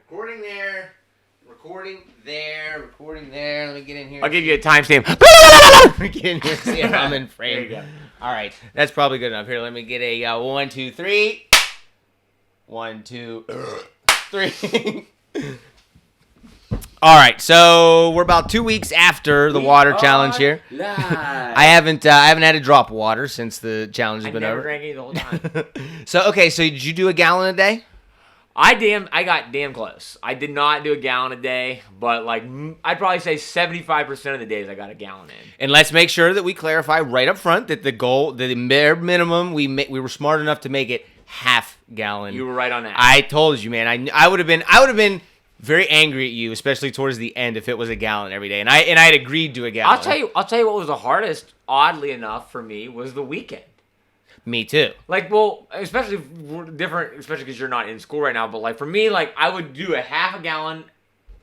Recording there. Recording there. Recording there. Let me get in here. I'll give you a timestamp. Let me get in here and see if I'm in frame. There you go. All right. That's probably good enough. Here, let me get a 1, 2, 3. 1, 2, 3. All right, so we're about 2 weeks after the water challenge here. I haven't had a drop of water since the challenge has been over. I never drank any the whole time. So did you do a gallon a day? I got damn close. I did not do a gallon a day, but like I'd probably say 75% of the days I got a gallon in. And let's make sure that we clarify right up front that the goal, the bare minimum, we were smart enough to make it half gallon. You were right on that. I told you, man. I would have been very angry at you, especially towards the end, if it was a gallon every day. And I had agreed to a gallon. I'll tell you what was the hardest, oddly enough, for me was the weekend. Me too. Like, well, especially because you're not in school right now. But like for me, like I would do a half a gallon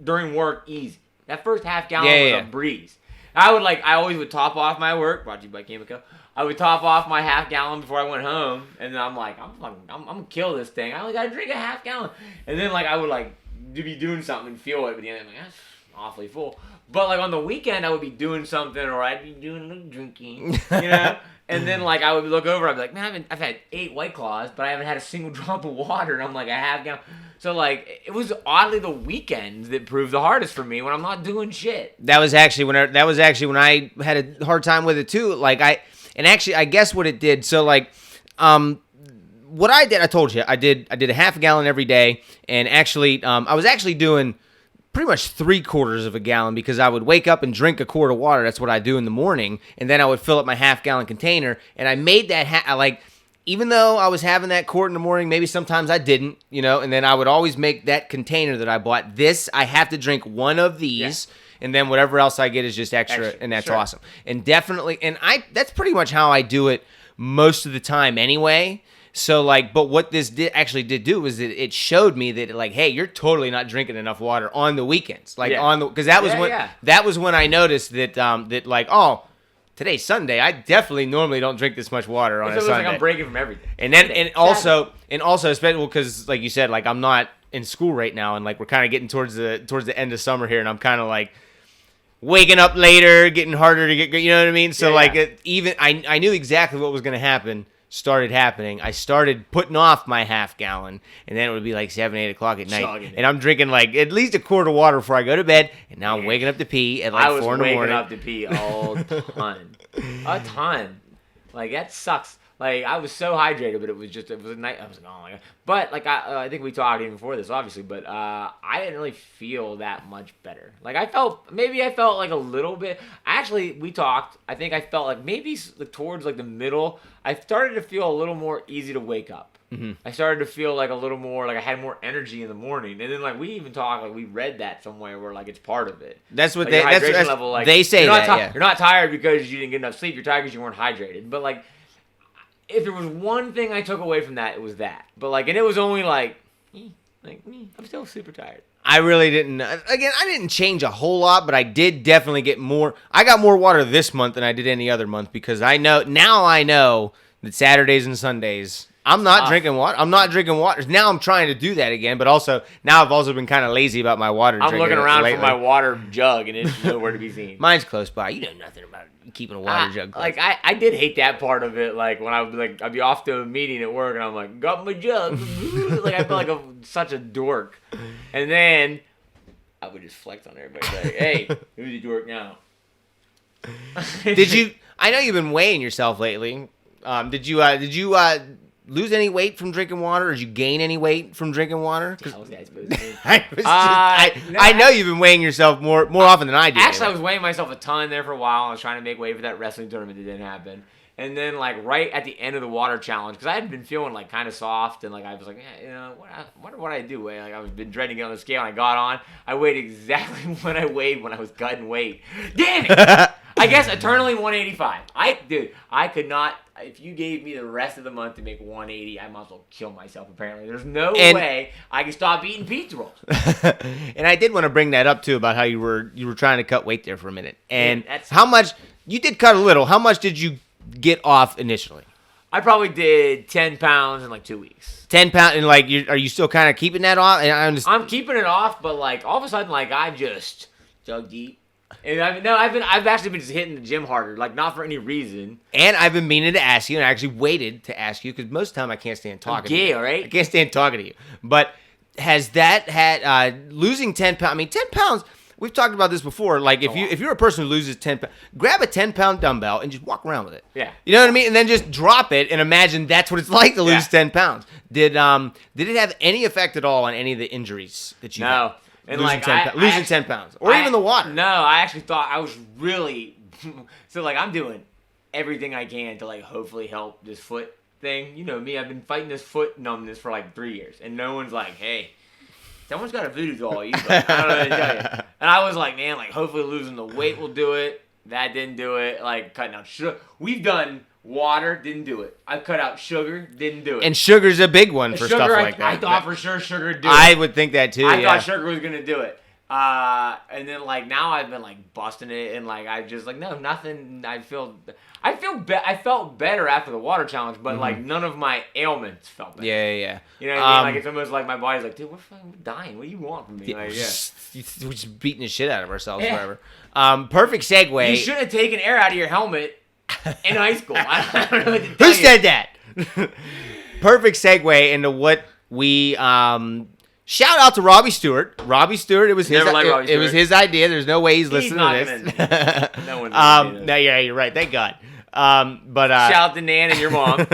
during work easy. That first half gallon was a breeze. I always would top off my work. Brought to you by Chemico. I would top off my half gallon before I went home, and then I'm like, I'm gonna kill this thing. I only gotta drink a half gallon, and then like I would like be doing something and feel it, but the end I'm like, that's awfully full. But like on the weekend, I would be doing something, or I'd be doing a little drinking, you know. And then like I would look over, I'd be like, man, I've had 8 White Claws, but I haven't had a single drop of water, and I'm like a half gallon. So like it was oddly the weekends that proved the hardest for me when I'm not doing shit. That was actually when I had a hard time with it too. Like I guess what it did. So like, what I did, I told you, I did a half a gallon every day, and actually, I was actually doing pretty much 3/4 of a gallon because I would wake up and drink a quart of water. That's what I do in the morning, and then I would fill up my half gallon container, and I made that even though I was having that quart in the morning, maybe sometimes I didn't, you know, and then I would always make that container that I bought. I have to drink one of these. Yeah. And then whatever else I get is just extra and that's awesome. And definitely, that's pretty much how I do it most of the time anyway. So like, but what this actually did do was that it showed me that like, hey, you're totally not drinking enough water on the weekends, like because that was when I noticed that like, oh, today's Sunday. I definitely normally don't drink this much water on a Sunday. Like I'm breaking from everything. And also especially because like you said, like I'm not in school right now, and like we're kind of getting towards the end of summer here, and I'm kind of like waking up later, getting harder to get, you know what I mean? So I knew exactly what was going to started happening. I started putting off my half gallon, and then it would be like 7, 8 o'clock at night, and I'm drinking like at least a quart of water before I go to bed, and now I'm waking up to pee at like 4 in the morning. I was waking up to pee a ton. Like that sucks. Like I was so hydrated, but it was a night. I was like, oh my god. But like I think we talked even before this, obviously. But I didn't really feel that much better. Like I felt like a little bit. Actually, we talked. I think I felt like maybe towards like the middle, I started to feel a little more easy to wake up. Mm-hmm. I started to feel like a little more like I had more energy in the morning. And then like we even talked, like we read that somewhere where like it's part of it. That's what like, that's level, like, they say. You're not tired because you didn't get enough sleep. You're tired because you weren't hydrated. But like, if there was one thing I took away from that, it was that. But like, and it was only like I'm still super tired. I really didn't. Again, I didn't change a whole lot, but I did definitely get more. I got more water this month than I did any other month because I know that Saturdays and Sundays I'm not drinking water. Now I'm trying to do that again, but also now I've also been kind of lazy about my water drinking. I'm looking around for my water jug and it's nowhere to be seen. Mine's close by. You know nothing about keeping a water jug close. Like I did hate that part of it. Like when I'd be off to a meeting at work and I'm like, got my jug. Like I felt like such a dork. And then I would just flex on everybody. Like, hey, who's a dork now? I know you've been weighing yourself lately. Did you lose any weight from drinking water, or did you gain any weight from drinking water? I know you've been weighing yourself more often than I do. Actually, I was weighing myself a ton there for a while. I was trying to make weight for that wrestling tournament that didn't happen. And then, like, right at the end of the water challenge, because I had been feeling, like, kind of soft, and, like, I was like, I wonder what I do. Like, I've been dreading to get on the scale, and I got on. I weighed exactly what I weighed when I was cutting weight. Damn it! I guess eternally 185. I could not. If you gave me the rest of the month to make 180, I might as well kill myself, apparently. There's no way I can stop eating pizza rolls. And I did want to bring that up, too, about how you were trying to cut weight there for a minute. And how much, you did cut a little. How much did you get off initially? I probably did 10 pounds in like 2 weeks. 10 pounds, and like, are you still kind of keeping that off? And I'm keeping it off, but like all of a sudden, like I just dug deep. And I've actually been just hitting the gym harder, like not for any reason. And I've been meaning to ask you, and I actually waited to ask you because most of the time I can't stand talking. I'm gay, to you. all right? I can't stand talking to you. But has that had losing 10 pounds? I mean, 10 pounds. We've talked about this before. Like if you're a person who loses 10 pounds, grab a 10-pound dumbbell and just walk around with it. Yeah. You know what I mean? And then just drop it and imagine that's what it's like to lose 10 pounds. Did it have any effect at all on any of the injuries that you had? No. And losing 10 pounds, or even the water. No, I actually thought I was really so like I'm doing everything I can to like hopefully help this foot thing. You know me, I've been fighting this foot numbness for like 3 years, and no one's like, hey, someone's got a voodoo doll. You, but I don't know what to tell you. And I was like, man, like hopefully losing the weight will do it. That didn't do it. Like cutting out sugar. We've done water, didn't do it. I've cut out sugar, didn't do it. And sugar's a big one for stuff like that. I thought for sure sugar would do it. I would think that too. I thought sugar was gonna do it. And then like now I've been like busting it, and like I just like no nothing. I felt better after the water challenge, but like none of my ailments felt better. Yeah. You know what I mean? Like it's almost like my body's like, dude, we're fucking dying. What do you want from me? Like, We're just beating the shit out of ourselves forever. Perfect segue. You should have taken air out of your helmet in high school. I don't know what to tell Who said that? Perfect segue into what we shout out to Robbie Stewart. Robbie Stewart, it was his. It was his idea. There's no way he's listening to this. No one's no, yeah, you're right. Thank God. But shout out to Nan and your mom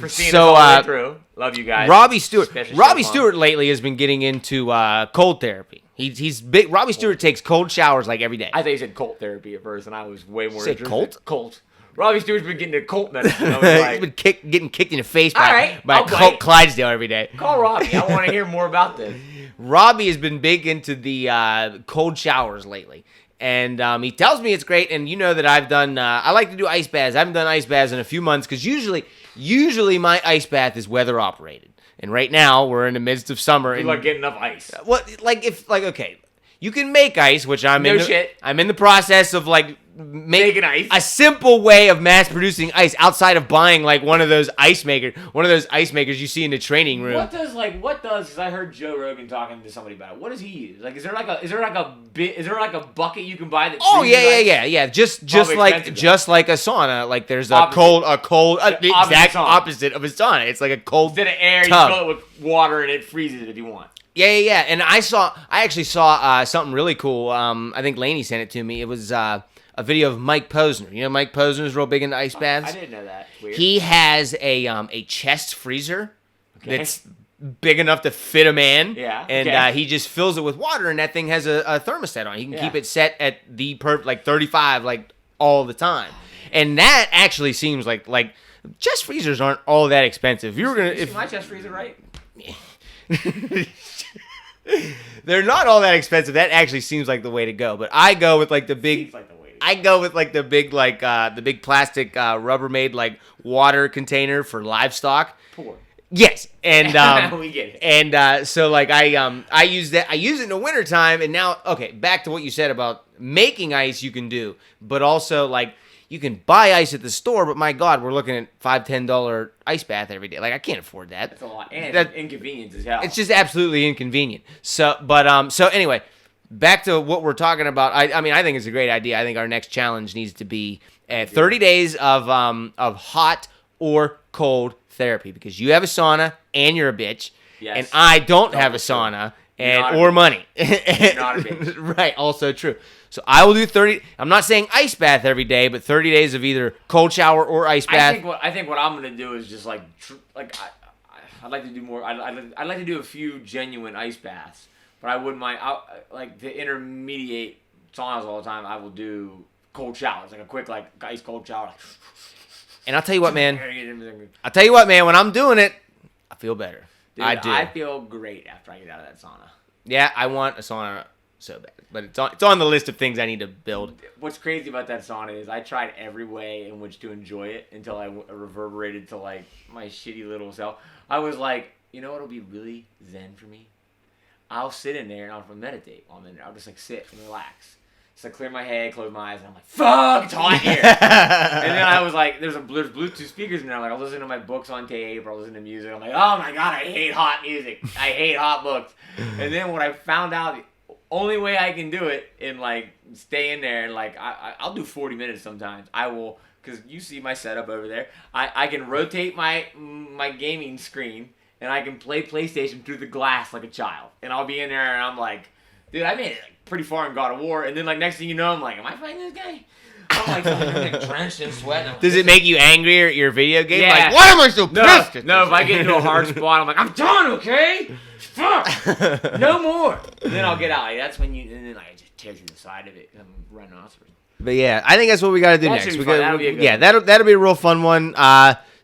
for seeing us all the way through. Love you guys. Robbie Stewart lately has been getting into cold therapy. He's big. Robbie Stewart takes cold showers like every day. I thought you said Colt therapy at first, and I was way more interested. Colt? Colt. Robbie Stewart's been getting a Colt medicine. I was like, He's been getting kicked in the face by Colt Clydesdale every day. Call Robbie. I want to hear more about this. Robbie has been big into the cold showers lately. And he tells me it's great. And you know that I've done, I like to do ice baths. I haven't done ice baths in a few months because usually my ice bath is weather operated. And right now we're in the midst of summer. You like getting enough ice. Okay, you can make ice, which I'm in the process of like making ice. A simple way of mass producing ice outside of buying like one of those ice makers you see in the training room. What does because I heard Joe Rogan talking to somebody about it. What does he use? Like is there like a bucket you can buy that yeah. Just like a sauna, like there's the exact opposite of a sauna. It's like a cold instead of air, tub. You fill it with water and it freezes it if you want. Yeah. And I actually saw something really cool. I think Lainey sent it to me. It was a video of Mike Posner. You know Mike Posner's real big into ice baths? I didn't know that. Weird. He has a chest freezer that's big enough to fit a man. Yeah. And he just fills it with water, and that thing has a thermostat on it. He can keep it set at the 35 like all the time. And that actually seems like chest freezers aren't all that expensive. If my chest freezer right? They're not all that expensive. That actually seems like the way to go. But I go with like the big. I go with like the big the big plastic Rubbermaid like water container for livestock. Poor. Yes, and we get it. And so like I use that. I use it in the wintertime, and now back to what you said about making ice. You can do, but also like. You can buy ice at the store, but my God, we're looking at $5-10 ice bath every day. Like I can't afford that. That's a lot, and that's inconvenience as hell. It's just absolutely inconvenient. So anyway, back to what we're talking about. I mean, I think it's a great idea. I think our next challenge needs to be 30 days of hot or cold therapy because you have a sauna and you're a bitch, and I don't have a sauna or money. You're not a bitch. Right. Also true. So I will do 30. I'm not saying ice bath every day, but 30 days of either cold shower or ice bath. I think what I'm gonna do is just I'd like to do more. I'd like to do a few genuine ice baths, but I wouldn't mind. Like the intermediate saunas all the time. I will do cold showers, like a quick ice cold shower. And I'll tell you what, man. When I'm doing it, I feel better. Dude, I do. I feel great after I get out of that sauna. Yeah, I want a sauna so bad. But it's on the list of things I need to build. What's crazy about that sauna is I tried every way in which to enjoy it until I reverberated to like my shitty little self. I was like, you know what'll be really zen for me? I'll sit in there and I'll meditate while I'm in there. I'll just like sit and relax. So I clear my head, close my eyes, and I'm like, fuck, it's hot here. And then I was like, there's Bluetooth speakers in there. I'm like, I'll listen to my books on tape, or I'll listen to music. I'm like, oh my God, I hate hot music. I hate hot books. And then when I found out the only way I can do it and like stay in there and like, I'll do 40 minutes sometimes. I will, because you see my setup over there. I can rotate my gaming screen and I can play PlayStation through the glass like a child. And I'll be in there and I'm like, dude, I made it like pretty far in God of War, and then like next thing you know, I'm like, am I fighting this guy? I'm like drenched in sweat. Does it make you angrier at your video game? Yeah. Like, why am I so pissed? No, if I get into a hard spot, I'm like, I'm done, okay? Fuck, no more. And then I'll get out. Like, that's when and then I just tear through the side of it. I'm rhinoceros. But yeah, I think that's what we got to do That next. should be fun. That'll be a good one. That'll be a real fun one.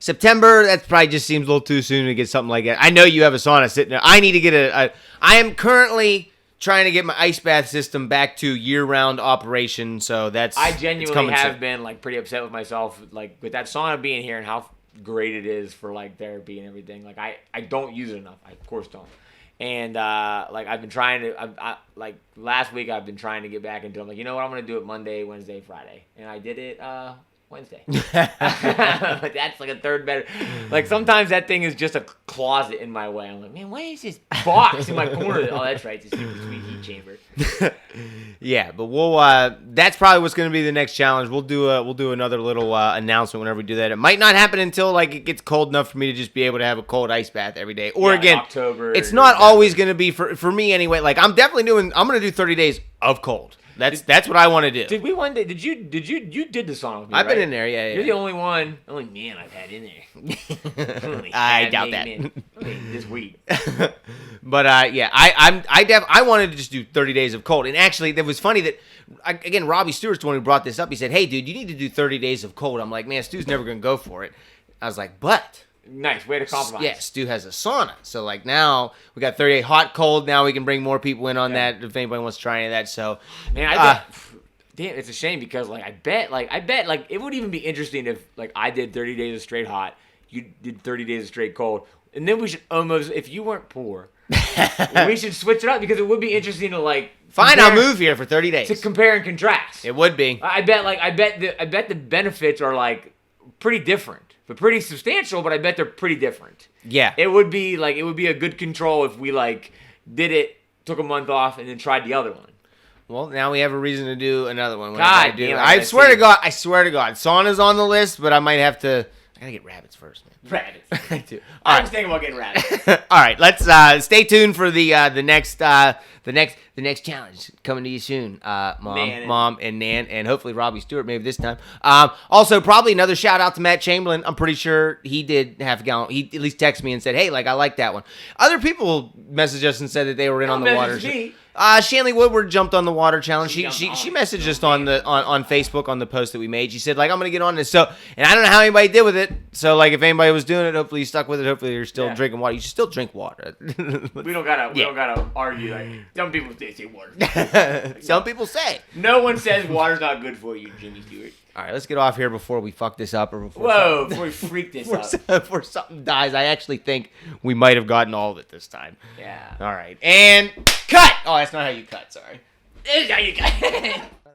September, that probably just seems a little too soon to get something like that. I know you have a sauna sitting there. I need to get I am currently trying to get my ice bath system back to year-round operation, so I genuinely have been like pretty upset with myself, like with that sauna being here and how great it is for like therapy and everything. Like I don't use it enough. I of course don't. And like I've been trying to, like last week I've been trying to get back into it. I'm like, you know what, I'm gonna do it Monday, Wednesday, Friday, and I did it Wednesday. But that's like a third better. Like sometimes that thing is just a closet in my way. I'm like, man, why is this box in my corner? Oh, that's right, it's a super sweet heat chamber. Yeah, but we'll. That's probably what's going to be the next challenge. We'll do another little announcement whenever we do that. It might not happen until like it gets cold enough for me to just be able to have a cold ice bath every day. Or again, October. It's not always going to be for me anyway. Like I'm going to do 30 days of cold. That's what I want to do. Did we one day? Did you did the sauna with me? I've right? been in there. Yeah. You're the only man I've had in there. I doubt that. This week. But yeah, I wanted to just do 30 days of cold. And actually, it was funny that again, Robbie Stewart's the one who brought this up. He said, "Hey, dude, you need to do 30 days of cold." I'm like, man, Stu's never gonna go for it. I was like, but. Nice way to compromise. Yeah, Stu has a sauna. So, like, now we got 38 hot, cold. Now we can bring more people in on that if anybody wants to try any of that. So, man, I bet, damn, it's a shame because, like, I bet, it would even be interesting if, like, I did 30 days of straight hot, you did 30 days of straight cold. And then we should almost, if you weren't poor, we should switch it up because it would be interesting to, like, fine, I'll move here for 30 days. To compare and contrast. It would be. I bet the benefits are, like, pretty different. But pretty substantial, but I bet they're pretty different. Yeah. It would be a good control if we like did it, took a month off, and then tried the other one. Well, now we have a reason to do another one. God damn, I swear to God, sauna's on the list, but I might have to. I gotta get rabbits first, man. Rabbits. I do. I was thinking about getting rabbits. All right, let's stay tuned for the next challenge coming to you soon, Mom, and Nan, and hopefully Robbie Stewart maybe this time. Also, probably another shout out to Matt Chamberlain. I'm pretty sure he did half a gallon. He at least texted me and said, "Hey, like I like that one." Other people messaged us and said that they were in on the water. Shanley Woodward jumped on the water challenge. She messaged us on Facebook on the post that we made. She said, like, I'm gonna get on this. So, and I don't know how anybody did with it. So, like, if anybody was doing it, hopefully you stuck with it. Hopefully you're still drinking water. You should still drink water. We don't gotta argue. Like some people say water. Some people say. No one says water's not good for you, Jimmy Stewart. All right, let's get off here before we fuck this up or before we freak this up. Before something dies. I actually think we might have gotten all of it this time. Yeah. All right, and cut. Oh, that's not how you cut. Sorry. This is how you cut.